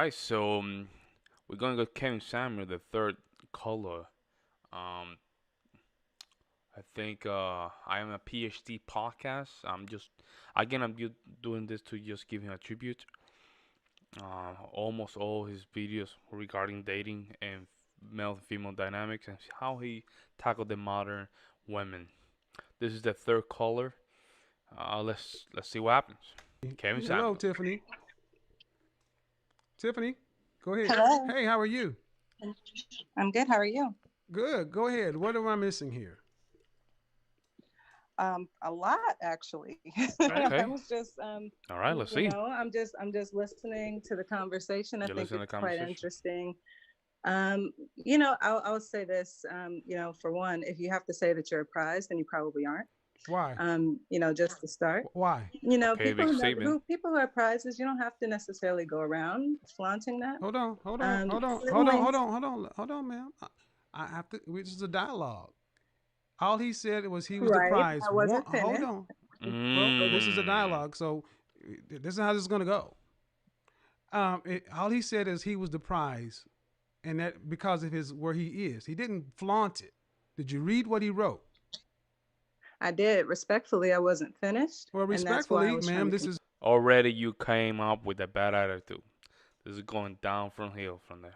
right, so we're going to go Kevin Samuel, the third color. Um, I think I am a PhD podcast. I'm doing this to just give him a tribute. Almost all his videos regarding dating and male and female dynamics and how he tackled the modern women. This is the third caller. Let's see what happens. Kevin Hello, Samuels. Tiffany. Tiffany, go ahead. Hello. Hey, how are you? I'm good. How are you? Good. Go ahead. What am I missing here? A lot actually. I Okay. was just, All right. Let's see. I'm just listening to the conversation. I You think listen to the it's quite conversation. interesting. I'll say this. For one, if you have to say that you're a prize, then you probably aren't. Why? Just to start. Why? Okay. Big statement. People who are prizes, you don't have to necessarily go around flaunting that. Hold on. Certainly, Hold on, ma'am. I have to. This is a dialogue. All he said was he was the right. prize. I One, wasn't hold finished. on. Well, this is a Mm. dialogue, so this is how this is going to go. All he said is he was the prize, and that because of his where he is, he didn't flaunt it. Did you read what he wrote? I did. Respectfully, I wasn't finished, Well, and that's why I respectfully, was ma'am, trying to. this is Already you came up with a bad attitude. This is going down from hill from there.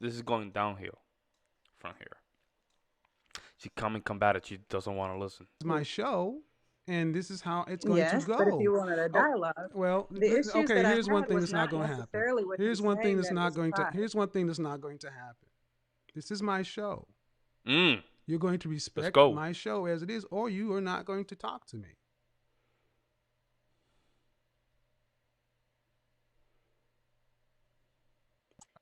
This is going downhill from here. She coming combative. She doesn't want to listen. my show, and this is how it's going to Yes, but if you go. wanted a Oh, dialogue, well, the issues okay. that I Here's one had thing was that's not not going to happen. necessarily with him Here's one thing saying that's that it not was going to. pride. Here's one thing that's not going to happen. This is my show. Mm. You're going to Let's respect go. my show as it is, or you are not going to talk to me.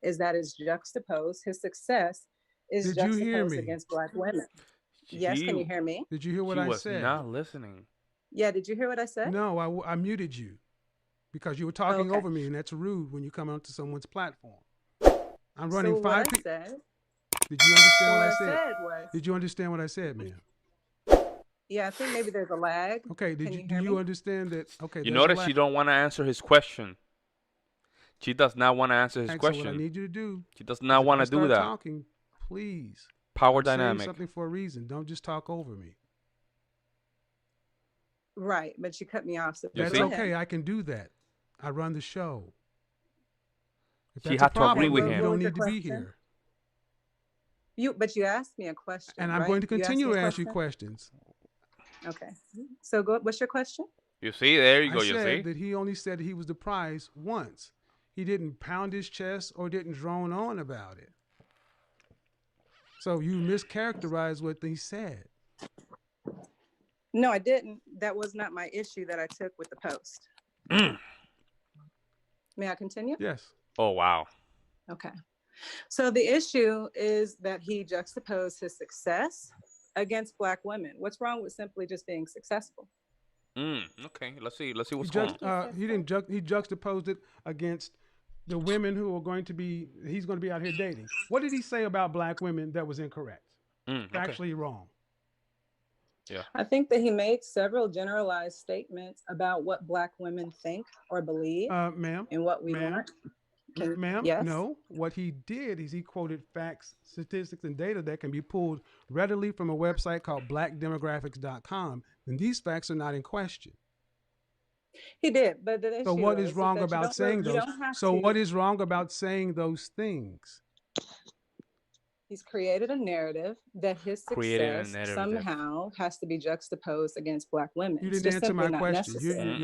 Is that is juxtaposed. His success is Did you hear juxtaposed me? against Black women. Yes, He can you hear me? Did you hear what she I was said? not listening. Yeah, did you hear what I said? No, I muted you because you were talking Okay. over me, and that's rude when you come onto someone's platform. I'm So running what I five people. said, Did you understand so what what I I said? said was, Did you understand what I said, ma'am? yeah, I think maybe there's a lag. Okay. Can you Do hear you me? understand that? Okay, You there's a notice lag. she don't want to answer his question. She does not want to answer his So what I question. need you to do She does is not if want I to do start that. talking, please. Power I'm saying dynamic. something for a reason. Don't just talk over me. Right, but you cut me off. So You That's go see? ahead. okay. I can do that. I run the show. If She that's a had to agree Okay, problem, with then you him. what don't was your need to be question? here. But you asked me a question, And I'm going right? to You asked continue me a to ask you question. questions. Okay. So go. What's your question? You see? There you I go. You said see? that he only said he was the prize once. He didn't pound his chest or didn't drone on about it. So you mischaracterized what he said. No, I didn't. That was not my issue that I took with the post. Mm. May I continue? Yes. Oh wow. Okay. So the issue is that he juxtaposed his success against Black women. What's wrong with simply just being successful? Okay. Let's see. Let's see He what's going on. he juxtaposed it against the women who are going to be he's going to be out here dating. What did he say about black women that was incorrect? Okay. Factually wrong. Yeah. I think that he made several generalized statements about what Black women think or believe Ma'am, and what we ma'am, want. Yes. no. What he did is he quoted facts, statistics, and data that can be pulled readily from a website called blackdemographics.com. And these facts are not in question. He did, but the So issue what is is wrong that about saying you those? don't have So to. what is wrong about saying those things? He's created a narrative that his Created a success narrative. somehow has to be juxtaposed against Black women. You It's didn't just answer simply my not question. necessary.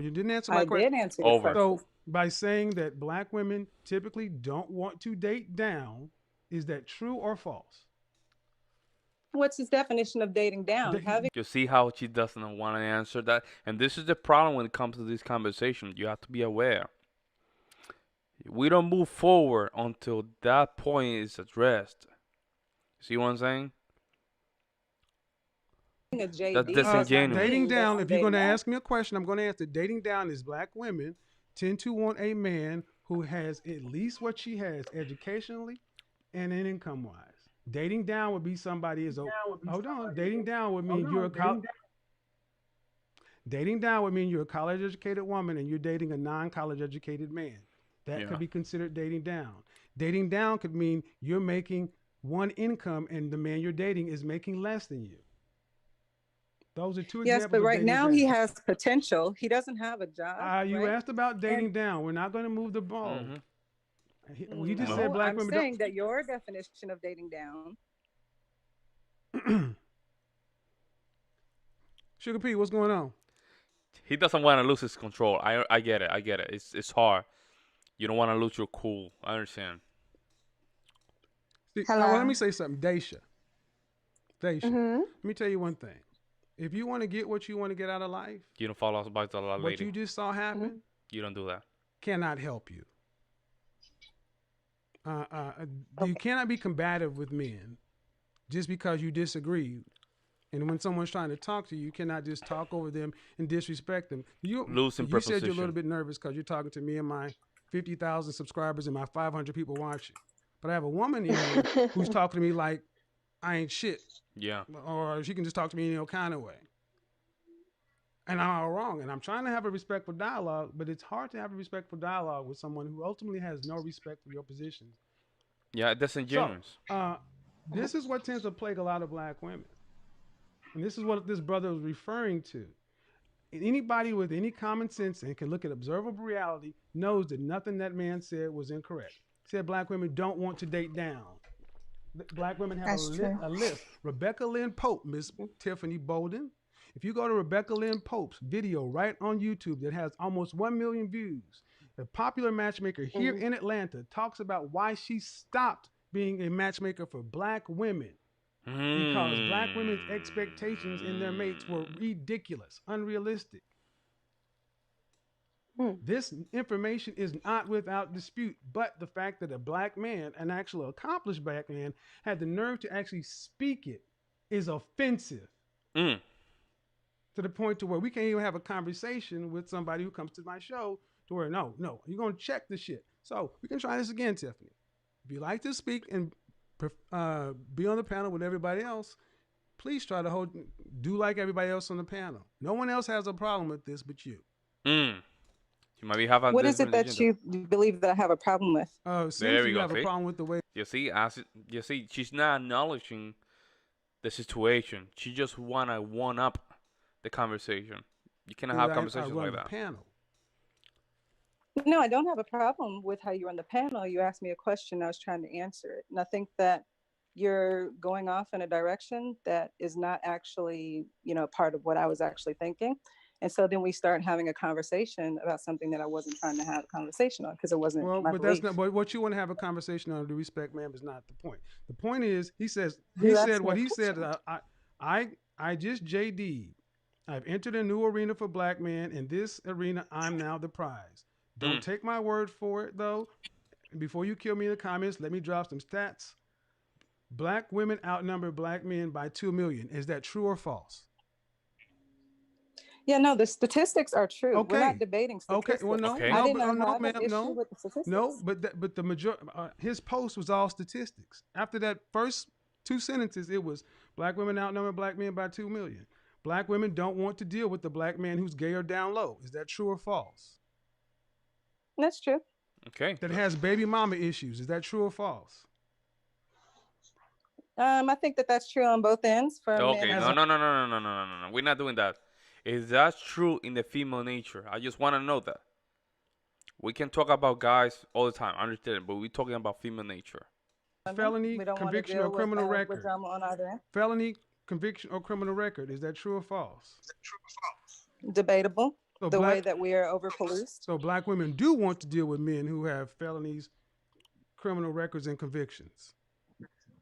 You didn't answer my I question. did answer your Over. question. So by saying that black women typically don't want to date down, is that true or false? What's his definition of dating down? That- Having You see how she doesn't want to answer that? And this is the problem when it comes to this conversation. You have to be aware. We don't move forward until that point is addressed. See what I'm saying? a That's JD does not disingenuous. Dating mean that down, I'm if you're going to dating down. ask me a question, I'm going to answer. Dating down is black women tend to want a man who has at least what she has educationally and in income wise. Dating down would be somebody is hold on. Dating down would mean dating down would mean you're a college educated woman and you're dating a non-college educated man. That Yeah. could be considered dating down. Dating down could mean you're making one income and the man you're dating is making less than you. Those are two Yes, examples but of right dating now he down. has potential. He doesn't have a job, You right? asked about And dating down. We're not going to move the ball. Mm-hmm. He just No. said no, black I'm women saying that your definition of dating down. don't. Sugar P, what's going on? He doesn't want to lose his control. I get it. I get it. It's hard. You don't want to lose your cool. I understand. See, well, let Hello. me say something. Daisha, Mm-hmm. let me tell you one thing. If you want to get what you want to get out of life, You don't follow us by the what lady. you just saw Mm-hmm. happen You don't do that. cannot help you. Uh, uh, you Okay. cannot be combative with men just because you disagree. And when someone's trying to talk to you, you cannot just talk over them and disrespect them. Losing You said you're a little preposition. bit nervous because you're talking to me and my 50,000 subscribers and my 500 people watching. But I have a woman in here who's talking to me like I ain't shit, Yeah. or she can just talk to me in any kind of way. And I'm all wrong. And I'm trying to have a respectful dialogue, but it's hard to have a respectful dialogue with someone who ultimately has no respect for your positions. Yeah. So, Disingenuous. this is what tends to plague a lot of black women. And this is what this brother was referring to. And anybody with any common sense and can look at observable reality knows that nothing that man said was incorrect. He said black women don't want to date down. Black women have That's true. a list. Rebecca Lynn Pope, Miss Tiffany Bolden. If you go to Rebecca Lynn Pope's video right on YouTube that has almost 1 million views, a popular matchmaker here Mm-hmm. in Atlanta talks about why she stopped being a matchmaker for black women because black women's expectations in their mates were Hmm. ridiculous, unrealistic. Mm. This information is not without dispute, but the fact that a black man, an actual accomplished black man, had the nerve to actually speak it is offensive Mm. to the point to where we can't even have a conversation with somebody who comes to my show to where no, you're gonna check the shit. So we can try this again, Tiffany. If you like to speak and be on the panel with everybody else, please try to do like everybody else on the panel. No one else has a problem with this but you. Mm. You maybe have a What is it different that agenda. you believe that I have a problem with? Seems There we you go. have a See. problem with the way. You see, she's not acknowledging the situation. She just wanna one up the conversation. You cannot have I conversations run like the that. panel. No, I don't have a problem with how you run the panel. You asked me a question, I was trying to answer it. And I think that you're going off in a direction that is not actually, part of what I was actually thinking. And so then we start having a conversation about something that I wasn't trying to have a conversation on because it wasn't Well, my but that's belief. not. But what you want to have a conversation on the respect, ma'am, is not the point. The point is, he You said asked me what a he said. question. I just JD. I've entered a new arena for black men. In this arena, I'm now the prize. Don't Mm. take my word for it, though. Before you kill me in the comments, let me drop some stats. Black women outnumber black men by 2 million. Is that true or false? Yeah, no, the statistics are true. We're not Okay. debating Okay. statistics. Well, no, Okay. I no, did but oh, not no, have an ma'am, issue no, with the no. statistics. But the major his post was all statistics. After that first two sentences, it was black women outnumber black men by 2 million. Black women don't want to deal with the black man who's gay or down low. Is that true or false? That's true. Okay. That has baby mama issues. Is that true or false? I think that that's true on both ends for men Okay. Has No. a and No. No. No. No. No. No. No. No. We're not doing that. Is that true in the female nature? I just want to know that. We can talk about guys all the time. I understand, but we're talking about female nature. women. felony We don't want to conviction or deal criminal with record? drama on either end. Felony conviction or criminal record. Is that true or false? Debatable. So The way black that we are over policed. so black women do want to deal with men who have felonies, criminal records, and convictions.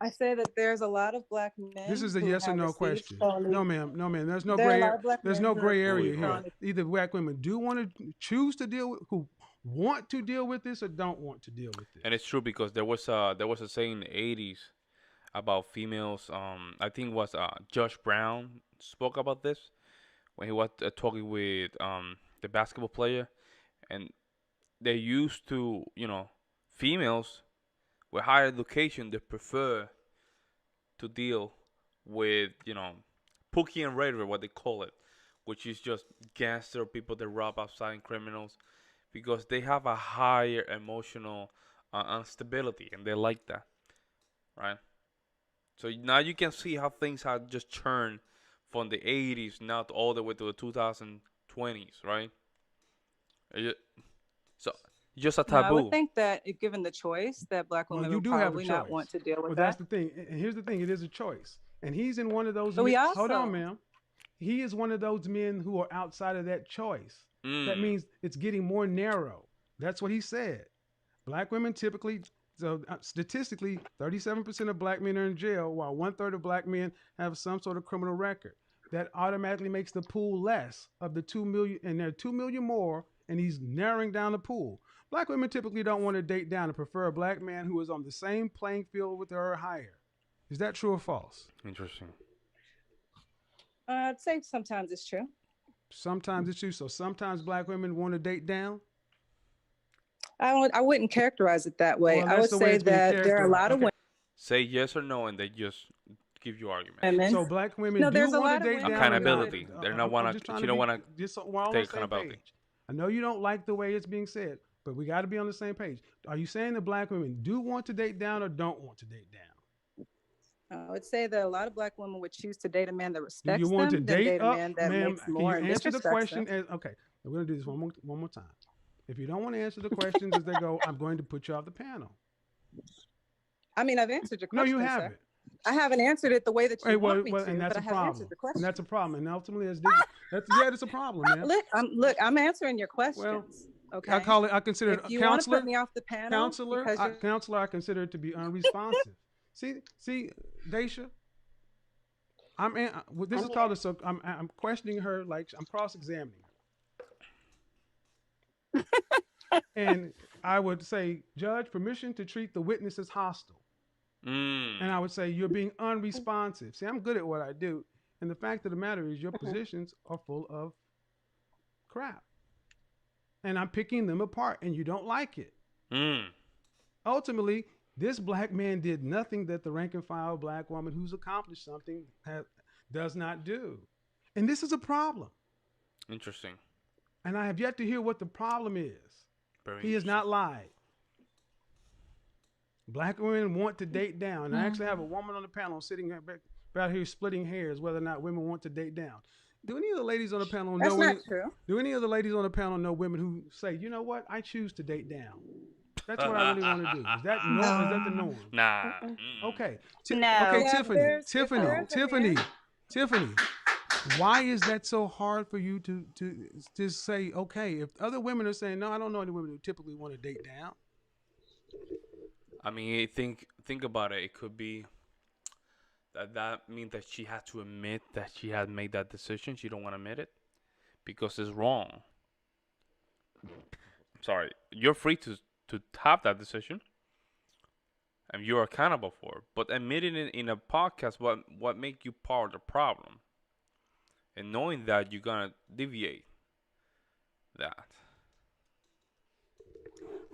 I say that there's a lot of black This men is a who yes or have no received question. felony. No, ma'am. No, ma'am. There are a lot of black There's men no who have gray Who area we received here. going? felony. Either black women do want to choose to deal with, who want to deal with this, or don't want to deal with And this. it's true because there was a saying in the '80s about females. I think it was Josh Brown spoke about this when he was talking with the basketball player, and they used to, females with higher education they prefer to deal with, Pookie and Raider, what they call it, which is just gangster people that rob outside and criminals. because they have a higher emotional instability, and they like that, right? So now you can see how things have just turned from the 80s now all the way to the 2020s, right? Uh, So just a No, I would taboo. think that if given the choice, that Black Well, women you would do have a probably not want choice. to deal with Well, that's that. the thing. And here's the thing: it is a choice, and he's in one of those. But we Hold on, also, ma'am. He is one of those men who are outside of that choice. That Mm, means it's getting more narrow. That's what he said. Black women typically, so statistically, 37% of black men are in jail, while one third of black men have some sort of criminal record. That automatically makes the pool less of the 2 million, and there are 2 million more, and he's narrowing down the pool. Black women typically don't want to date down and prefer a black man who is on the same playing field with her or higher. Is that true or false? interesting. I'd say sometimes it's true. Sometimes it's true. So sometimes black women want to date down. I wouldn't characterize it that way. Well, I that's would the way say it's being that there are a characterized. lot of Okay. Say yes or no, and they just give you arguments. women. So black women No, do there's a want to lot of date women down or who not? would. Accountability. They're not I'm wanna. just trying She to don't be wanna just so we're all on take the same accountability. page. I know you don't like the way it's being said, but we got to be on the same page. Are you saying that black women do want to date down or don't want to date down? I would say that a lot of Black women would choose to date a man that Do you respects want to them than date date a up, man that ma'am? makes Can you more and answer the disrespects question? them. Okay, we're gonna do this one more time. If you don't want to answer the questions as they go, I'm going to put you off the panel. I mean, I've answered your No, you question, sir. haven't. I haven't answered it the way that you Hey, want me and to, that's but a I have answered problem. the And question. that's a problem. And ultimately, that's a problem, man. I'm answering your Well, questions. I Okay. call it. I consider If it a you want to put counselor. me off the panel because you're Counselor. I consider it to be unresponsive. See, Daisha. This is called a. So I'm questioning her like I'm cross-examining her. And I would say, Judge, permission to treat the witness as hostile. And I Mm, would say you're being unresponsive. See, I'm good at what I do, and the fact of the matter is your Mhm. positions are full of crap, and I'm picking them apart, and you don't like it. mm. Ultimately, this black man did nothing that the rank and file black woman who's accomplished something does not do. And this is a problem. Interesting. And I have yet to hear what the problem is. Very He has interesting. not lied. Black women want to date down. And I actually have a woman on the panel sitting about here splitting hairs whether or not women want to date down. Do any of the ladies on the panel That's know any? not true. Do any of the ladies on the panel know women who say, you know what, I choose to date down? That's what I really want to do. Is that Is that the No. norm? Nah. Okay. Okay, No. Yeah, Tiffany. if there is a Tiffany. man, Tiffany. Why is that so hard for you to say, okay, if other women are saying, no, I don't know any women who typically want to date down. I mean, think about it. It could be that means that she had to admit that she had made that decision. She don't want to admit it because it's wrong. Sorry, you're free to have that decision, and you're accountable for it. But admitting it in a podcast, what make you part of the problem, and knowing that you're gonna deviate that.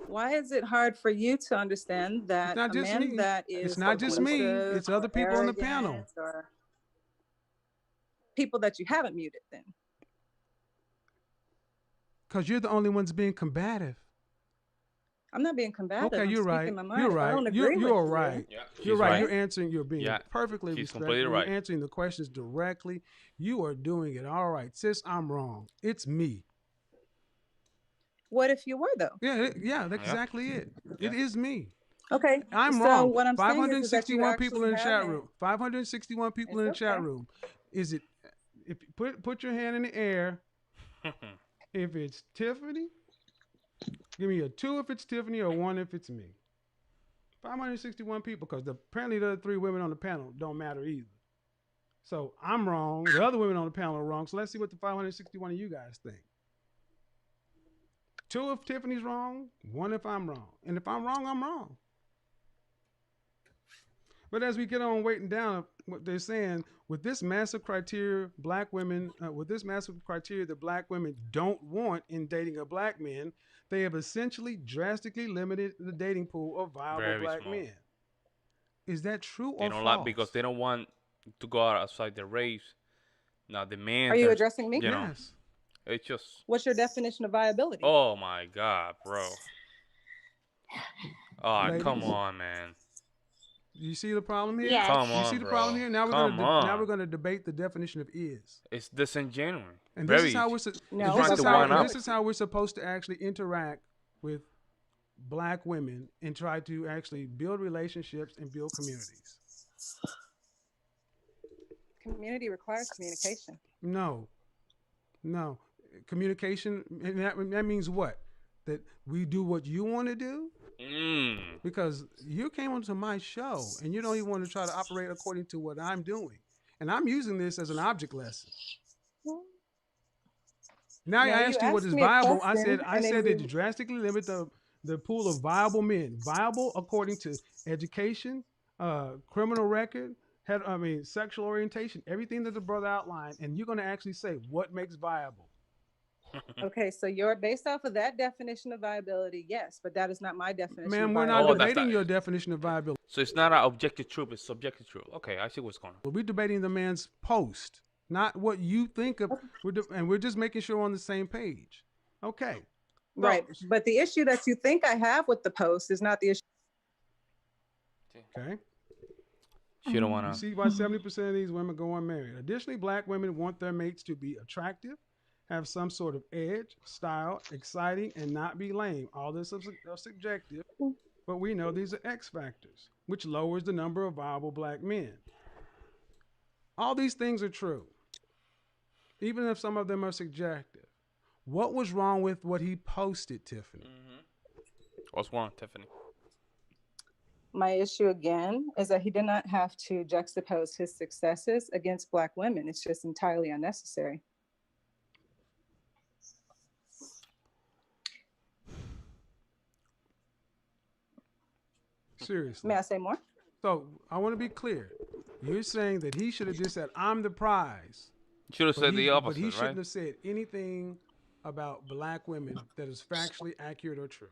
why is it hard for you to understand It's that not a just man me. that It's is not just me. abusive It's other or people on the panel. arrogant or people that you haven't muted then? Because you're the only ones being combative. I'm not being combative. Okay, I'm you're speaking right. my mind. You're If I right. don't agree with You're you, right. Yeah, You're she's right. right. You're answering. You're being Yeah, perfectly she's respectful. completely right. You're answering the questions directly. You are doing it. All right, sis, I'm wrong. It's me. what if you were though? Yeah, that's Yeah, exactly it. yeah. It is me. Okay, I'm so wrong. what I'm saying is that you 561 people actually in the chat haven't. room. 561 people It's in the chat okay. room. Is it? If put your hand in the air. If it's Tiffany, give me a 2 if it's Tiffany or 1 if it's me. 561 people, because apparently the other 3 women on the panel don't matter either. So I'm wrong. The other women on the panel are wrong. So let's see what the 561 of you guys think. 2 if Tiffany's wrong, 1 if I'm wrong. And if I'm wrong, I'm wrong. But as we get on waiting down, what they're saying, with this massive criteria, that black women don't want in dating a black man, they have essentially drastically limited the dating pool of viable Very black small. men. Is that true They or don't false? like because they don't want to go outside their race. Now the man. Are you addressing me? You know, Yes. It's just. What's your definition of viability? Oh my God, bro. Oh, come Ladies, on, man. you see the problem here? Yes. Come You see on, the problem bro. here? Now Come we're on. gonna debate the definition of is. It's disingenuous. And this is Very. how He's No, trying but to one up. this viability. is how we're supposed to actually interact with black women and try to actually build relationships and build communities. Community requires communication. No, no. Communication, and that means what? That we do what you want to do? Mm. Because you came onto my show and you don't even want to try to operate according to what I'm doing. And I'm using this as an object lesson. Now I No, you asked you what asked is me a viable. question, I and then said that you you drastically limit the pool of viable men. Viable according to education, criminal record, sexual orientation, everything that the brother outlined, and you're going to actually say what makes viable. okay. So you're based off of that definition of viability, yes, but that is not my definition Ma'am, of we're not Oh, that's viability. debating not. your definition of viability. So it's not an objective truth. It's subjective truth. Okay, I see what's going on. We're debating the man's post, not what you think of. And we're just making sure we're on the same page. Okay. Right. But the issue that you think I have with the post is not the issue. Okay. She don't You wanna. see why 70% of these women go unmarried. Additionally, black women want their mates to be attractive, have some sort of edge, style, exciting, and not be lame. All this are subjective, but we know these are X factors, which lowers the number of viable black men. All these things are true, even if some of them are subjective. What was wrong with what he posted, Tiffany? What's wrong, Tiffany? My issue again is that he did not have to juxtapose his successes against black women. It's just entirely unnecessary. Seriously. May I say more? So I want to be clear. You're saying that he should have just said, "I'm the prize." Should have said the But he opposite, shouldn't right? have said anything about black women that is factually accurate or true.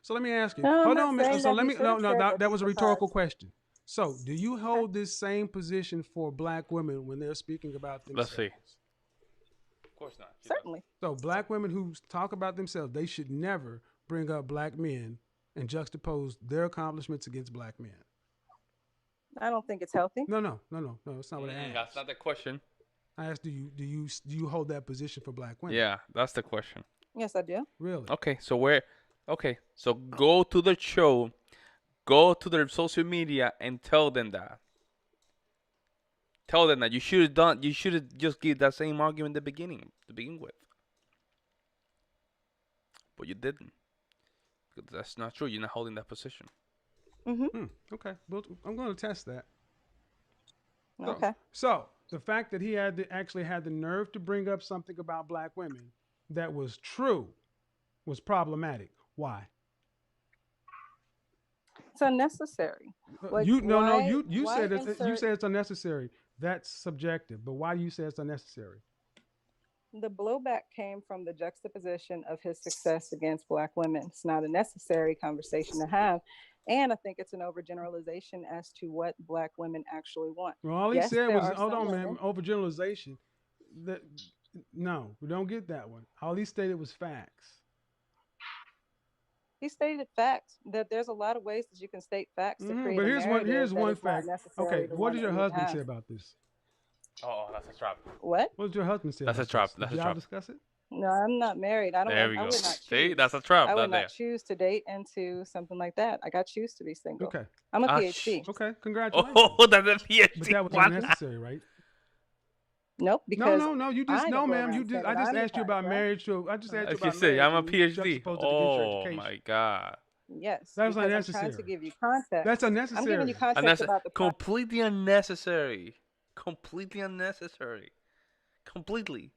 So let me ask you. No, I'm Hold not on, saying so that let he me. should No, have no, said that, that he's was a the rhetorical prize. question. So, do you hold this same position for black women when they're speaking about Let's themselves? see. Of course not. Certainly. So, black women who talk about themselves, they should never bring up black men and juxtapose their accomplishments against black men. I don't think it's healthy. No. That's not what I asked. That's not the question. I asked, do you hold that position for black women? Yeah, that's the question. Yes, I do. Really? Okay, so where? Okay, so go to the show, go to their social media, and tell them that. Tell them that you should have done. You should have just give that same argument in the beginning to begin with. But you didn't. Because that's not true. You're not holding that position. Okay. Well, I'm going to test that. Okay. So the fact that he actually had the nerve to bring up something about black women that was true was problematic. Why? It's unnecessary. Like, You why said you insert- said it's unnecessary. That's subjective. But why do you say it's unnecessary? The blowback came from the juxtaposition of his success against black women. It's not a necessary conversation to have. And I think it's an overgeneralization as to what black women actually want. Well, all he Yes, said there was, are hold some on, man, women- overgeneralization. No, we don't get that one. All he stated was facts. He stated facts that there's a lot of ways that you can state facts to create But a here's narrative one that is not fact. necessarily Okay, the what one did that your we husband have. say about this? Oh, that's a trap. What? What did your husband say? That's a about trap. this? That's Did a y'all trap. discuss it? No, I'm not married. I don't. There we I go. would not See, choose. that's a trap. I would Right there. not choose to date into something like that. I got choose to be single. Okay. I'm a Ah, PhD. Okay. Congratulations. Oh, that's a PhD. But that was What? unnecessary, right? Nope. Because No. You just I no, don't go ma'am. around You just saying I that just I'm the asked you prize, about right? marriage. So I just asked you She about said, marriage. I'm a and you PhD. juxtaposed it against your Oh education. my God. Yes. That's because I'm unnecessary. trying to give you context. That's I'm giving unnecessary. you context about the Completely unnecessary. Completely unnecessary. Completely.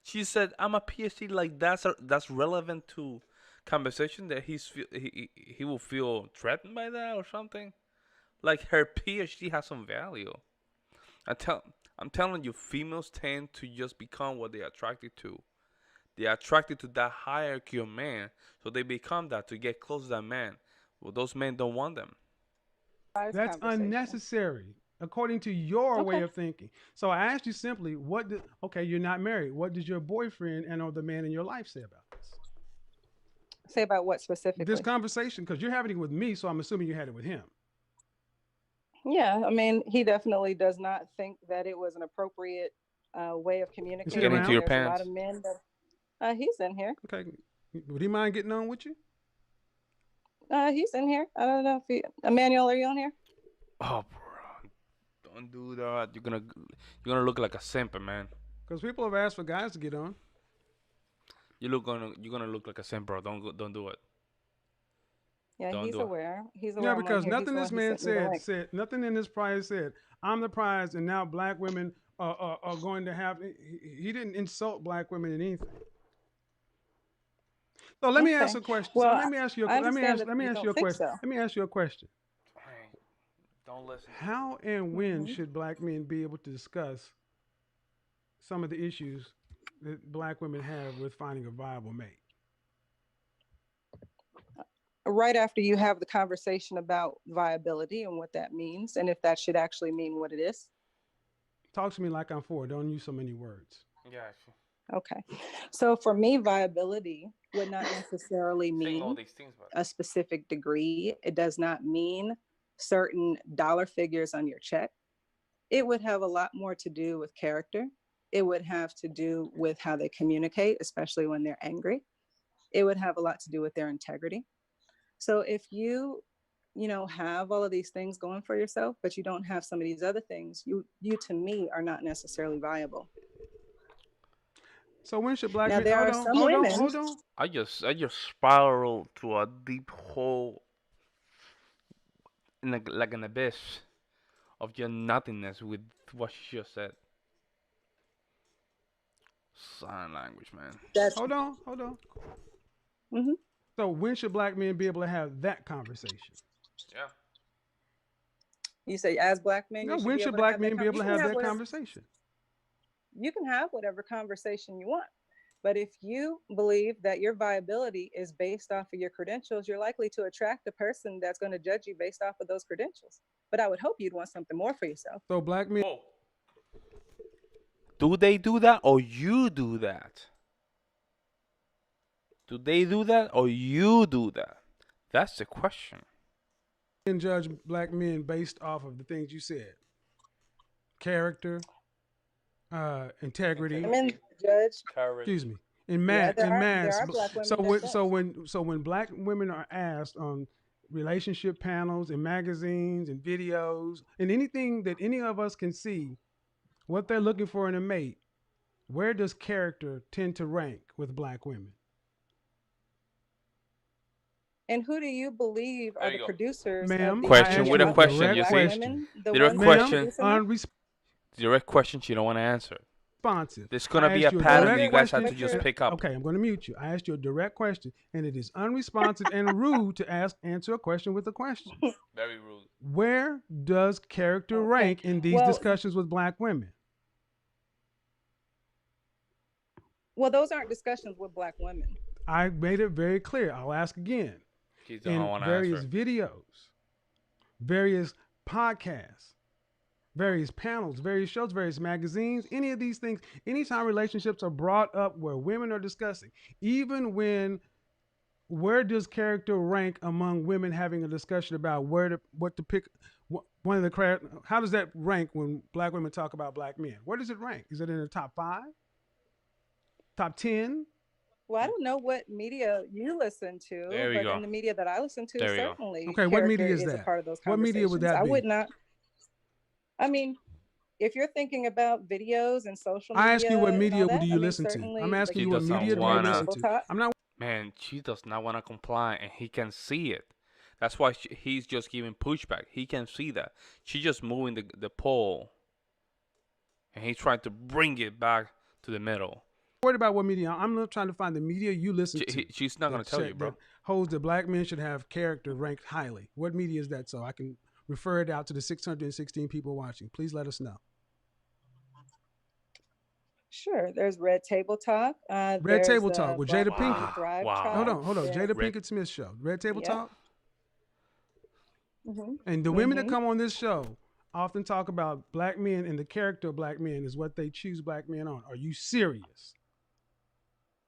She said, "I'm a PhD." Like that's relevant to conversation that he will feel threatened by that or something. Like her PhD has some value. I tell I'm telling you, females tend to just become what they're attracted to. They're attracted to that hierarchy of man, so they become that to get close to that man. Well, those men don't want them. prize That's conversation. unnecessary. according to your way Okay. of thinking. So I asked you simply, okay, you're not married. What does your boyfriend and or the man in your life say about this? Say about what This specifically? conversation, because you're having it with me, so I'm assuming you had it with him. Yeah, I mean, he definitely does not think that it was an appropriate way of Is he Get communicating. into And around? your there's a lot pants. of men that he's in here. Okay. Would he mind getting on with you? He's in here. I don't know if Emmanuel, are you on here? Oh, bro, don't do that. You're gonna look like a simp, man. Because people have asked for guys to get on. You're gonna look like a simp, bro. Don't do it. Yeah, Don't he's do it. aware. He's Yeah, aware I'm on because here. He's nothing the this one who man sent me the link. said nothing in this prize said I'm the prize, and now black women are going to have. He didn't insult black women in anything. So let me ask Okay. a question. So Well, let me ask you. I understand that Let me you ask you don't a think question. so. Let me ask you a question. Hey, don't listen to him. How and when Hmm. should black men be able to discuss some of the issues that black women have with finding a viable mate? Right after you have the conversation about viability and what that means, and if that should actually mean what it is. Talk to me like I'm four. Don't use so many words. Yeah, Okay. So for me, viability would not necessarily saying all mean these things, but a specific degree. It does not mean certain dollar figures on your check. It would have a lot more to do with character. It would have to do with how they communicate, especially when they're angry. It would have a lot to do with their integrity. So if you have all of these things going for yourself, but you don't have some of these other things, you to me are not necessarily viable. So when should black Now men? there Hold are on, some hold on, women. hold on. I just spiraled to a deep hole in like an abyss of just nothingness with what she just said. Sign language, man. That's Hold on. mhm. So when should black men be able to have that conversation? Yeah. You say as black men, No, you should when be should able to black have men be able you to can have have that whatever conversation? you can have whatever conversation you want. But if you believe that your viability is based off of your credentials, you're likely to attract a person that's going to judge you based off of those credentials. But I would hope you'd want something more for yourself. So black men. Whoa. Do they do that or you do that? Do they do that or you do that? That's the question. Judge black men based off of the things you said: character, integrity. Women judge. Excuse Courage. me. Yeah, In there mass. are black So women that when judge. black women are asked on relationship panels and magazines and videos and anything that any of us can see, what they're looking for in a mate, where does character tend to rank with black women? And who do you believe There are you the go. producers of Ma'am, these I Question asked with you a a media? question, Are direct you black see? question. women the Direct ones that are Ma'am, question. producing them? Direct question she don't want to answer. unresponsive. There's I gonna be asked a you a Well, pattern that direct you guys have question. to just And, pick up. okay, I'm going to mute you. I asked you a direct question, and it is unresponsive and rude to answer a question with a question. Very rude. Where does character okay. rank in these Well, discussions with black women? those aren't discussions with black women. I made it very clear. I'll ask again. She don't In want to various answer. videos, various podcasts, various panels, various shows, various magazines, any of these things, anytime relationships are brought up where women are discussing, even when where does character rank among women having a discussion about what to pick one of the how does that rank when black women talk about black men? Where does it rank? Is it in the top 5? Top 10? Well, I don't know what media you listen to, There we but go. in the media that I listen to, There we go. certainly Okay, what character media is is a that? part of those What media would conversations. that I be? would not. I mean, if you're thinking about videos and social I ask you what media and all media do that, I you mean, listen to? I'm certainly the asking She you what case doesn't media into do you Red wanna. listen Table to? Talk. I'm not. Man, she does not want to comply, and he can see it. That's why he's just giving pushback. He can see that. She's just moving the pole, and he's trying to bring it back to the middle. Worried about what media. I'm not trying to find the media you listen to She's not gonna tell you, that bro. holds that black men should have character ranked highly. What media is that? So I can refer it out to the 616 people watching. Please let us know. Sure, there's Red Table Talk. Red There's Table Talk the with Black Jada Women Pinkett. Thrive Wow. Tribe. Hold on. There's Jada Red. Pinkett Smith's show, Red Table yeah. Talk. Mm-hmm. And the women that Mm-hmm. come on this show often talk about black men and the character of black men is what they choose black men on. Are you serious?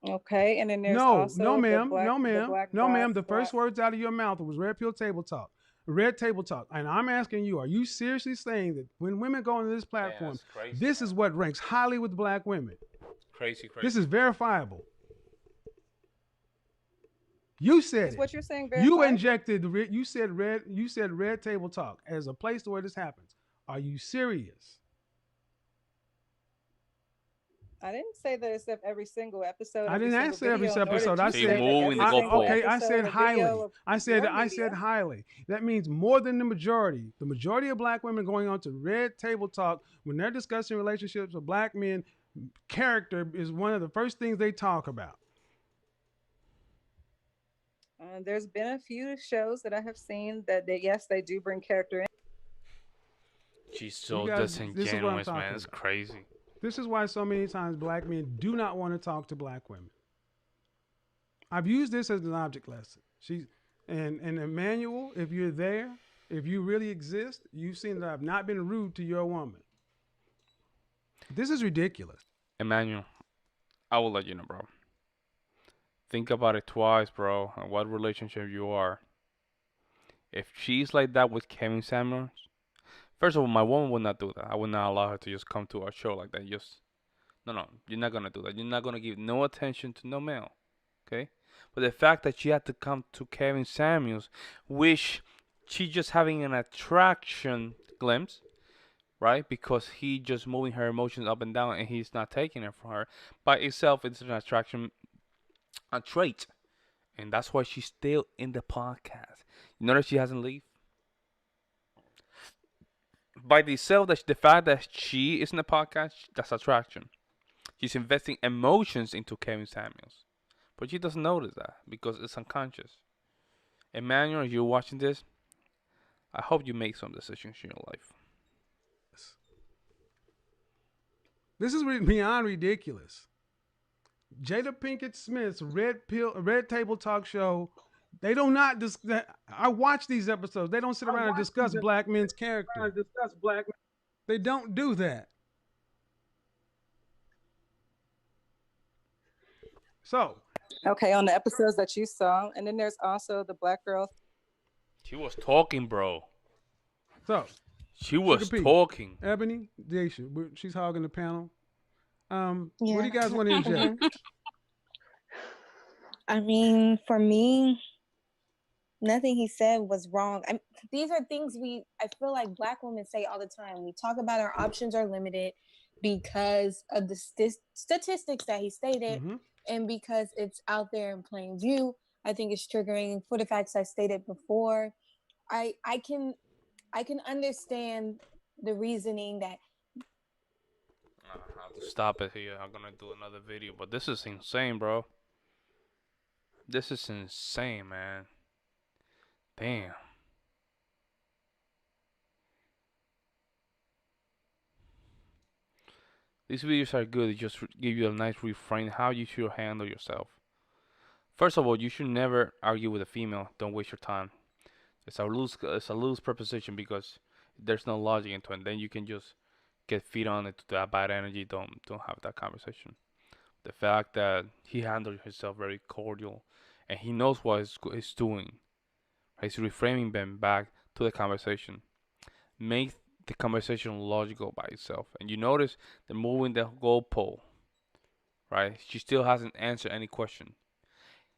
Okay, and then there's No, no, also ma'am, no, the ma'am, black no, guy ma'am. The that first words out of your mouth was red pill table talk. Red table talk. And I'm asking you, are you seriously saying that when women go on this Damn, platform, that's crazy, this man. is what ranks highly with black women? Crazy, This crazy. is verifiable. You said is it. what you're saying You verifiable? injected you said red table talk as a place where this happens. Are you serious? I didn't say that it's every single episode, I every didn't single answer every video, nor episode. did I you So you're say said that moving the every I single goalpost. okay, I said episode or video highly. of I said your I said media. highly. That means more than the majority. The majority of black women going on to red table talk when they're discussing relationships with black men, character is one of the first things they talk about. There's been a few shows that I have seen that yes, they do bring character in. She's You so guys, this is what I'm disingenuous, man. talking It's about. crazy. This is why so many times black men do not want to talk to black women. I've used this as an object lesson. And Emmanuel, if you're there, if you really exist, you've seen that I've not been rude to your woman. This is ridiculous. Emmanuel, I will let you know, bro. Think about it twice, bro, and what relationship you are. If she's like that with Kevin Samuels, first of all, my woman would not do that. I would not allow her to just come to our show like that. Just no, no, you're not gonna do that. You're not gonna give no attention to no male, okay? But the fact that she had to come to Kevin Samuels, which she just having an attraction glimpse, right? Because he just moving her emotions up and down, and he's not taking it from her. By itself, it's an attraction, a trait, and that's why she's still in the podcast. You notice she hasn't leave. By itself, that the fact that she is in the podcast, that's attraction. She's investing emotions into Kevin Samuels, but she doesn't notice that because it's unconscious. Emmanuel, if you're watching this, I hope you make some decisions in your life. This is beyond ridiculous. Jada Pinkett Smith's Red Table Talk Show. They do not. I watch these episodes. They don't sit around and discuss black men's character. They don't do that. So, Okay, on the episodes that you saw, and then there's also the black girl. She was talking, bro. so She was Sugar P, talking. Ebony, Daisha, she's hogging the panel. What do Yeah. you guys want to inject? I mean, for me, nothing he said was wrong. These are things I feel like black women say all the time. We talk about our options are limited because of the statistics that he stated, Mm-hmm. and because it's out there in plain view. I think it's triggering for the facts I stated before. I can understand the reasoning that I have to stop it here. I'm gonna do another video, but this is insane, bro. This is insane, man. Damn. These videos are good. They just give you a nice refrain how you should handle yourself. First of all, you should never argue with a female. Don't waste your time. It's a loose proposition because there's no logic into it. And then you can just get feed on it to that bad energy. Don't have that conversation. The fact that he handled himself very cordial, and he knows what he's doing. He's reframing them back to the conversation. Make the conversation logical by itself. And you notice they're moving the goalpost, right? She still hasn't answered any question.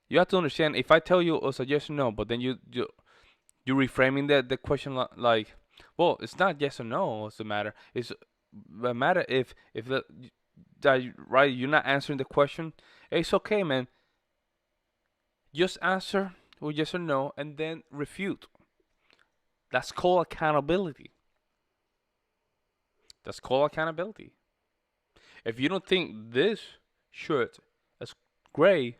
You have to understand if I tell you it's a yes or no, but then you reframing the question like, well, it's not yes or no. What's the matter? It's the matter if that right you're not answering the question. It's okay, man. Just answer with yes or no, and then refute. That's called accountability. That's called accountability. If you don't think this shirt is gray,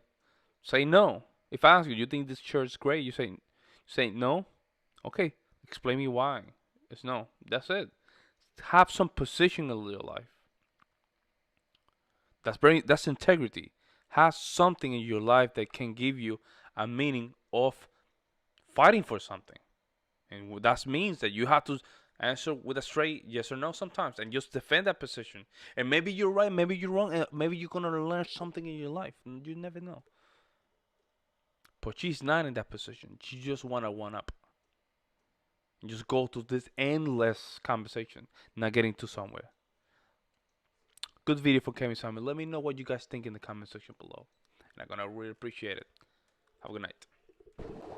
say no. If I ask you, you think this shirt is gray? You say no. Okay, explain me why. It's no. That's it. Have some position in your life. That's integrity. Have something in your life that can give you a meaning of fighting for something. And that means that you have to Answer with a straight yes or no sometimes, and just defend that position. And maybe you're right, maybe you're wrong, and maybe you're gonna learn something in your life. You never know. But she's not in that position. She just wanna one up. And just go to this endless conversation, not getting to somewhere. Good video for Kevin Samuel. Let me know what you guys think in the comment section below, and I'm gonna really appreciate it. Have a good night.